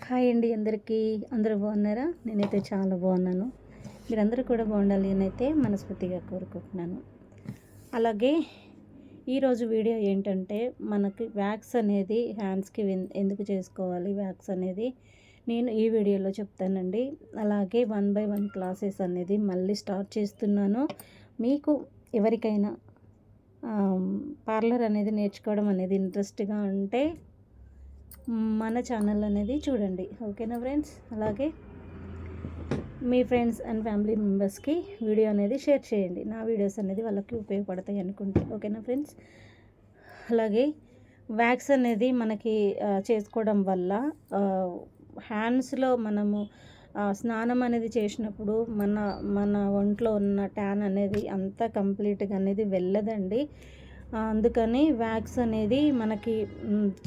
Hi అండి అందరికీ. అందరూ బాగున్నారా? నేనైతే చాలా బాగున్నాను. మీరందరూ కూడా బాగుండాలి అయితే మనస్ఫూర్తిగా కోరుకుంటున్నాను. అలాగే ఈరోజు వీడియో ఏంటంటే, మనకి వ్యాక్స్ అనేది హ్యాండ్స్కి ఎందుకు చేసుకోవాలి వ్యాక్స్ అనేది నేను ఈ వీడియోలో చెప్తానండి. అలాగే 1 by 1 క్లాసెస్ అనేది మళ్ళీ స్టార్ట్ చేస్తున్నాను. మీకు ఎవరికైనా పార్లర్ అనేది నేర్చుకోవడం అనేది ఇంట్రెస్ట్గా ఉంటే మన ఛానల్ అనేది చూడండి, ఓకేనా ఫ్రెండ్స్? అలాగే మీ ఫ్రెండ్స్ అండ్ ఫ్యామిలీ మెంబర్స్కి వీడియో అనేది షేర్ చేయండి, నా వీడియోస్ అనేది వాళ్ళకి ఉపయోగపడతాయి అనుకుంటే, ఓకేనా ఫ్రెండ్స్? అలాగే వ్యాక్స్ అనేది మనకి చేసుకోవడం వల్ల హ్యాండ్స్లో మనము స్నానం అనేది చేసినప్పుడు మన మన ఒంట్లో ఉన్న ట్యాన్ అనేది అంతా కంప్లీట్గా అనేది వెళ్ళదండి. అందుకని వ్యాక్స్ అనేది మనకి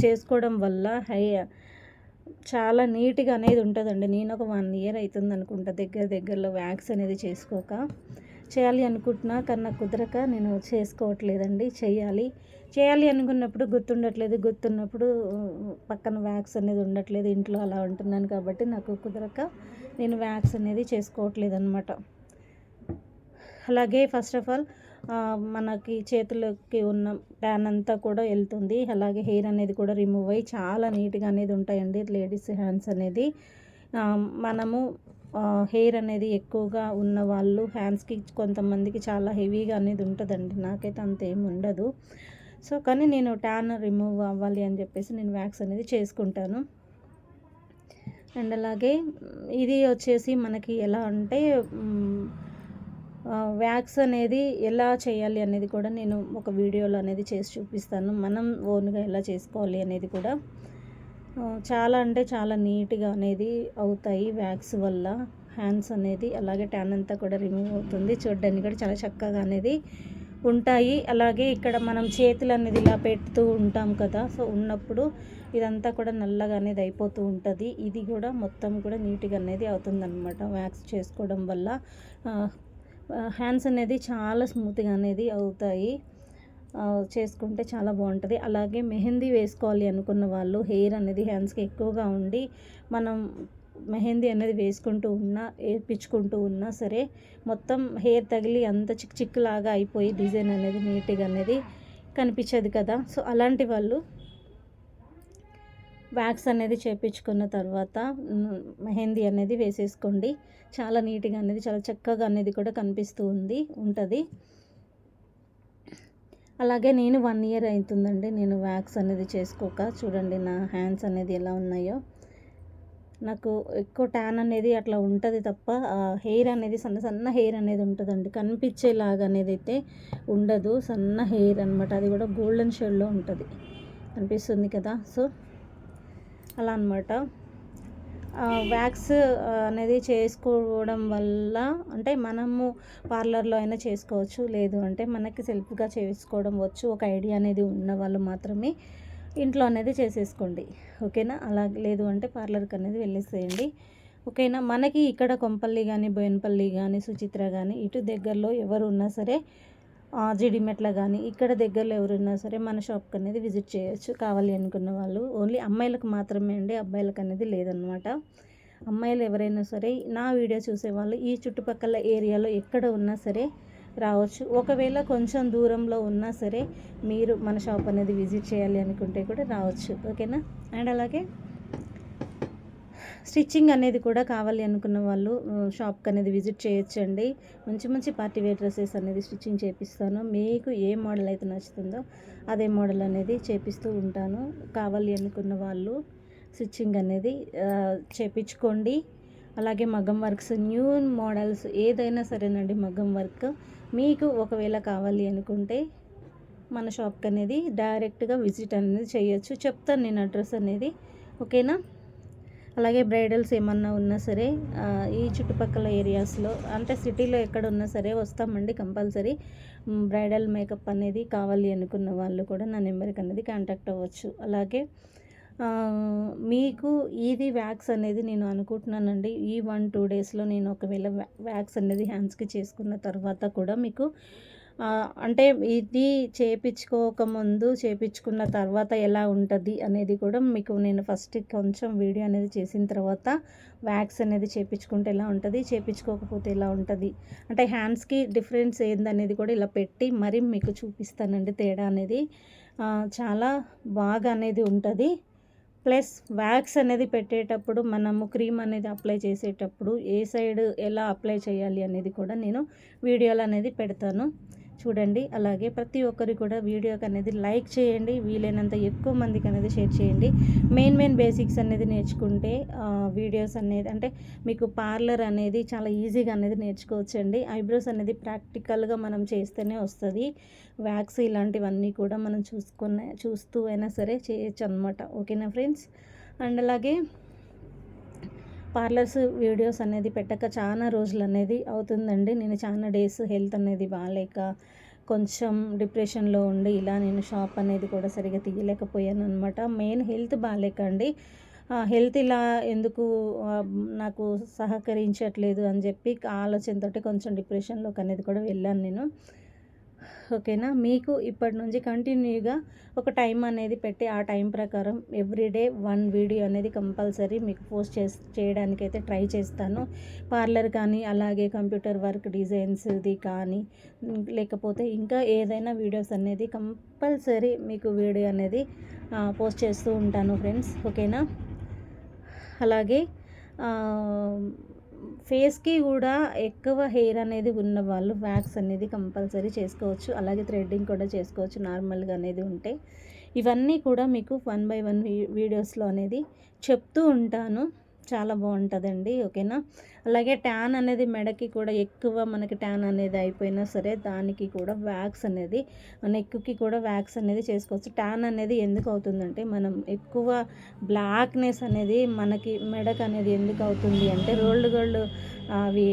చేసుకోవడం వల్ల చాలా నీట్గా అనేది ఉంటుందండి. నేను ఒక 1 year అవుతుంది అనుకుంటా దగ్గరలో వ్యాక్స్ అనేది చేసుకోక. చేయాలి అనుకుంటున్నా కానీ నాకు కుదరక నేను చేసుకోవట్లేదండి. చేయాలి అనుకున్నప్పుడు గుర్తున్నప్పుడు పక్కన వ్యాక్స్ అనేది ఉండట్లేదు, ఇంట్లో అలా ఉంటున్నాను కాబట్టి నాకు కుదరక నేను వ్యాక్స్ అనేది చేసుకోవట్లేదు అనమాట. అలాగే ఫస్ట్ ఆఫ్ ఆల్ మనకి చేతులకి ఉన్న ట్యాన్ అంతా కూడా వెళ్తుంది. అలాగే హెయిర్ అనేది కూడా రిమూవ్ అయ్యి చాలా నీట్గా అనేది ఉంటాయండి లేడీస్ హ్యాండ్స్ అనేది. మనము హెయిర్ అనేది ఎక్కువగా ఉన్న వాళ్ళు హ్యాండ్స్కి కొంతమందికి చాలా హెవీగా అనేది ఉంటుందండి. నాకైతే అంత ఏమి ఉండదు. సో కానీ నేను ట్యాన్ రిమూవ్ అవ్వాలి అని చెప్పేసి నేను వ్యాక్స్ అనేది చేసుకుంటాను. అండ్ అలాగే ఇది వచ్చేసి మనకి ఎలా అంటే వ్యాక్స్ అనేది ఎలా చేయాలి అనేది కూడా నేను ఒక వీడియోలో అనేది చేసి చూపిస్తాను. మనం ఓన్గా ఎలా చేసుకోవాలి అనేది కూడా చాలా అంటే చాలా నీట్గా అనేది అవుతాయి వ్యాక్స్ వల్ల హ్యాండ్స్ అనేది. అలాగే ట్యాన్ అంతా కూడా రిమూవ్ అవుతుంది, చూడడానికి కూడా చాలా చక్కగా అనేది ఉంటాయి. అలాగే ఇక్కడ మనం చేతులు అనేది ఇలా పెడుతూ ఉంటాం కదా, సో ఉన్నప్పుడు ఇదంతా కూడా నల్లగా అనేది అయిపోతూ ఉంటుంది. ఇది కూడా మొత్తం కూడా నీట్గా అనేది అవుతుందన్నమాట వ్యాక్స్ చేసుకోవడం వల్ల. హ్యాండ్స్ అనేది చాలా స్మూత్గా అనేది అవుతాయి, చేసుకుంటే చాలా బాగుంటుంది. అలాగే మెహందీ వేసుకోవాలి అనుకున్న వాళ్ళు హెయిర్ అనేది హ్యాండ్స్కి ఎక్కువగా ఉండి మనం మెహందీ అనేది వేయించుకుంటూ ఉన్నా సరే మొత్తం హెయిర్ తగిలి అంత చిక్కులాగా అయిపోయి డిజైన్ అనేది నీట్గా అనేది కనిపించదు కదా. సో అలాంటి వాళ్ళు వ్యాక్స్ అనేది చేపించుకున్న తర్వాత మెహందీ అనేది వేసేసుకోండి. చాలా నీట్గా అనేది చాలా చక్కగా అనేది కూడా కనిపిస్తూ ఉంటుంది. అలాగే నేను 1 year అవుతుందండి నేను వ్యాక్స్ అనేది చేసుకోక. చూడండి నా హ్యాండ్స్ అనేది ఎలా ఉన్నాయో. నాకు ఎక్కువ ట్యాన్ అనేది అట్లా ఉంటుంది తప్ప హెయిర్ అనేది సన్న హెయిర్ అనేది ఉంటుందండి, కనిపించేలాగా అనేది అయితే ఉండదు. సన్న హెయిర్ అనమాట, అది కూడా గోల్డెన్ షేడ్లో ఉంటుంది, కనిపిస్తుంది కదా. సో అలా అనమాట. వ్యాక్స్ అనేది చేసుకోవడం వల్ల అంటే మనము పార్లర్లో అయినా చేసుకోవచ్చు, లేదు అంటే మనకి సెల్ఫ్గా చేసుకోవడం వచ్చు. ఒక ఐడియా అనేది ఉన్న వాళ్ళు మాత్రమే ఇంట్లో అనేది చేసేసుకోండి, ఓకేనా? అలా లేదు అంటే పార్లర్కి అనేది వెళ్ళేసేయండి, ఓకేనా? మనకి ఇక్కడ కొంపల్లి కానీ బోయినపల్లి కానీ సుచిత్ర కానీ ఇటు దగ్గరలో ఎవరు ఉన్నా సరే, జీడిమెట్ల కానీ ఇక్కడ దగ్గరలో ఎవరున్నా సరే మన షాప్కి అనేది విజిట్ చేయొచ్చు కావాలి అనుకున్న వాళ్ళు. ఓన్లీ అమ్మాయిలకు మాత్రమే అండి, అబ్బాయిలకు అనేది లేదనమాట. అమ్మాయిలు ఎవరైనా సరే నా వీడియో చూసేవాళ్ళు ఈ చుట్టుపక్కల ఏరియాలో ఎక్కడ ఉన్నా సరే రావచ్చు. ఒకవేళ కొంచెం దూరంలో ఉన్నా సరే మీరు మన షాప్ అనేది విజిట్ చేయాలి అనుకుంటే కూడా రావచ్చు, ఓకేనా? అండ్ అలాగే స్టిచ్చింగ్ అనేది కూడా కావాలి అనుకున్న వాళ్ళు షాప్కి అనేది విజిట్ చేయొచ్చండి. మంచి పార్టీ వేర్ డ్రెస్సెస్ అనేది స్టిచ్చింగ్ చేపిస్తాను. మీకు ఏ మోడల్ అయితే నచ్చుతుందో అదే మోడల్ అనేది చేపిస్తూ ఉంటాను. కావాలి అనుకున్న వాళ్ళు స్టిచ్చింగ్ అనేది చేపించుకోండి. అలాగే మగ్గం వర్క్స్, న్యూ మోడల్స్ ఏదైనా సరేనండి, మగ్గం వర్క్ మీకు ఒకవేళ కావాలి అనుకుంటే మన షాప్కి అనేది డైరెక్ట్గా విజిట్ అనేది చేయొచ్చు. చెప్తాను నేను అడ్రస్ అనేది, ఓకేనా? అలాగే బ్రైడల్స్ ఏమన్నా ఉన్నా సరే ఈ చుట్టుపక్కల ఏరియాస్లో అంటే సిటీలో ఎక్కడ ఉన్నా సరే వస్తామండి కంపల్సరీ. బ్రైడల్ మేకప్ అనేది కావాలి అనుకున్న వాళ్ళు కూడా నా నెంబర్కి అనేది కాంటాక్ట్ అవ్వచ్చు. అలాగే మీకు ఇది వ్యాక్స్ అనేది నేను అనుకుంటున్నానండి ఈ 1-2 daysలో నేను ఒకవేళ వ్యాక్స్ అనేది హ్యాండ్స్కి చేసుకున్న తర్వాత కూడా మీకు అంటే ఇది చేపించుకోకముందు, చేపించుకున్న తర్వాత ఎలా ఉంటది అనేది కూడా మీకు నేను ఫస్ట్ కొంచెం వీడియో అనేది చేసిన తర్వాత వ్యాక్స్ అనేది చేపించుకుంటే ఎలా ఉంటది, చేపించుకోకపోతే ఎలా ఉంటది, అంటే హ్యాండ్స్‌కి డిఫరెన్స్ ఏందనేది కూడా ఇలా పెట్టి మరి మీకు చూపిస్తానండి తేడా అనేది. చాలా బాగా అనేది ఉంటది. ప్లస్ వ్యాక్స్ అనేది పెట్టేటప్పుడు మనము క్రీమ్ అనేది అప్లై చేసేటప్పుడు ఏ సైడ్ ఎలా అప్లై చేయాలి అనేది కూడా నేను వీడియోలో అనేది పెడతాను చూడండి. అలాగే ప్రతి ఒక్కరు కూడా వీడియోకి అనేది లైక్ చేయండి, వీలైనంత ఎక్కువ మందికి అనేది షేర్ చేయండి. మెయిన్ బేసిక్స్ అనేది నేర్చుకుంటే వీడియోస్ అనేది అంటే మీకు పార్లర్ అనేది చాలా ఈజీగా అనేది నేర్చుకోవచ్చండి. ఐబ్రోస్ అనేది ప్రాక్టికల్గా మనం చేస్తేనే వస్తుంది. వ్యాక్స్ ఇలాంటివన్నీ కూడా మనం చూస్తూ అయినా సరే చేయొచ్చు అనమాట. ఓకేనా ఫ్రెండ్స్? అండ్ అలాగే పార్లర్స్ వీడియోస్ అనేది పెట్టక చాలా రోజులు అనేది అవుతుందండి. నేను చాలా డేస్ హెల్త్ అనేది బాగాలేక కొంచెం డిప్రెషన్లో ఉండి ఇలా నేను షాప్ అనేది కూడా సరిగ్గా తీయలేకపోయాను అనమాట. మెయిన్ హెల్త్ బాగాలేక అండి. హెల్త్ ఇలా ఎందుకు నాకు సహకరించట్లేదు అని చెప్పి ఆలోచనతోటి కొంచెం డిప్రెషన్లోకి అనేది కూడా వెళ్ళాను నేను. ఓకేనా? మీకు ఇప్పటి నుంచి కంటిన్యూగా ఒక టైం అనేది పెట్టి ఆ టైం ప్రకారం ఎవ్రీడే 1 వీడియో అనేది కంపల్సరీ మీకు పోస్ట్ చేయడానికైతే ట్రై చేస్తాను. పార్లర్ కానీ అలాగే కంప్యూటర్ వర్క్ డిజైన్స్ది కానీ లేకపోతే ఇంకా ఏదైనా వీడియోస్ అనేది కంపల్సరీ మీకు వీడియో అనేది పోస్ట్ చేస్తూ ఉంటాను ఫ్రెండ్స్. ఓకేనా? అలాగే ఫేస్కి కూడా ఎక్కువ హెయిర్ అనేది ఉన్న వాళ్ళు వ్యాక్స్ అనేది కంపల్సరీ చేసుకోవచ్చు. అలాగే థ్రెడ్డింగ్ కూడా చేసుకోవచ్చు నార్మల్గా అనేది ఉంటే. ఇవన్నీ కూడా మీకు 1 బై 1 వీడియోస్లో అనేది చెప్తూ ఉంటాను. చాలా బాగుంటుందండి. ఓకేనా? అలాగే ట్యాన్ అనేది మెడకి కూడా ఎక్కువ మనకి ట్యాన్ అనేది అయిపోయినా సరే దానికి కూడా వ్యాక్స్ అనేది నెక్కి కూడా వ్యాక్స్ అనేది చేసుకోవచ్చు. ట్యాన్ అనేది ఎందుకు అవుతుందంటే మనం ఎక్కువ బ్లాక్నెస్ అనేది మనకి మెడకు అనేది ఎందుకు అవుతుంది అంటే రోల్డ్ గోల్డ్ అవి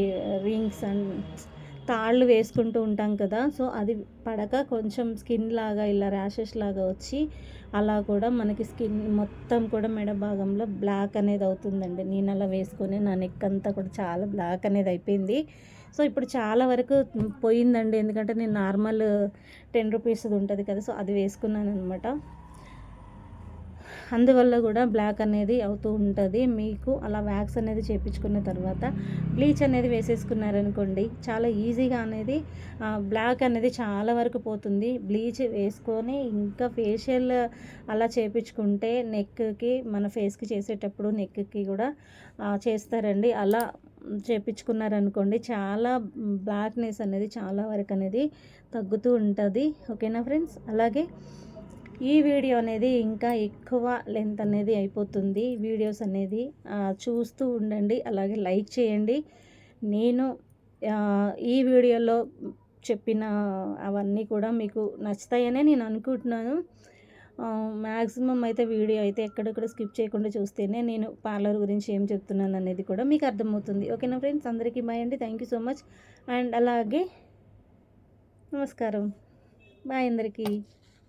రింగ్స్ అండ్ తాళ్ళు వేసుకుంటూ ఉంటాం కదా. సో అది పడక కొంచెం స్కిన్ లాగా ఇలా ర్యాషెస్ లాగా వచ్చి అలా కూడా మనకి స్కిన్ మొత్తం కూడా మెడ భాగంలో బ్లాక్ అనేది అవుతుందండి. నేను అలా వేసుకొని నా నెక్ అంతా కూడా చాలా బ్లాక్ అనేది అయిపోయింది. సో ఇప్పుడు చాలా వరకు పోయిందండి. ఎందుకంటే నేను నార్మల్ 10 రూపీస్ది ఉంటుంది కదా, సో అది వేసుకున్నాను అనమాట. అందువల్ల కూడా బ్లాక్ అనేది అవుతూ ఉంటుంది. మీకు అలా వ్యాక్స్ అనేది చేయించుకున్న తర్వాత బ్లీచ్ అనేది వేసేసుకున్నారనుకోండి చాలా ఈజీగా అనేది బ్లాక్ అనేది చాలా వరకు పోతుంది. బ్లీచ్ వేసుకొని ఇంకా ఫేషియల్ అలా చేయించుకుంటే నెక్కి మన ఫేస్కి చేసేటప్పుడు నెక్కి కూడా చేస్తారండి. అలా చేయించుకున్నారనుకోండి చాలా బ్లాక్నెస్ అనేది చాలా వరకు అనేది తగ్గుతూ ఉంటుంది. ఓకేనా ఫ్రెండ్స్? అలాగే ఈ వీడియో అనేది ఇంకా ఎక్కువ లెంత్ అనేది అయిపోతుంది. వీడియోస్ అనేది చూస్తూ ఉండండి. అలాగే లైక్ చేయండి. నేను ఈ వీడియోలో చెప్పిన అవన్నీ కూడా మీకు నచ్చుతాయనే నేను అనుకుంటున్నాను. మ్యాక్సిమం అయితే వీడియో అయితే ఎక్కడెక్కడ స్కిప్ చేయకుండా చూస్తేనే నేను పార్లర్ గురించి ఏం చెప్తున్నాను అనేది కూడా మీకు అర్థమవుతుంది. ఓకేనా ఫ్రెండ్స్? అందరికీ బాయ్ అండి. Thank you so much. And అలాగే నమస్కారం. బాయ్ అందరికీ.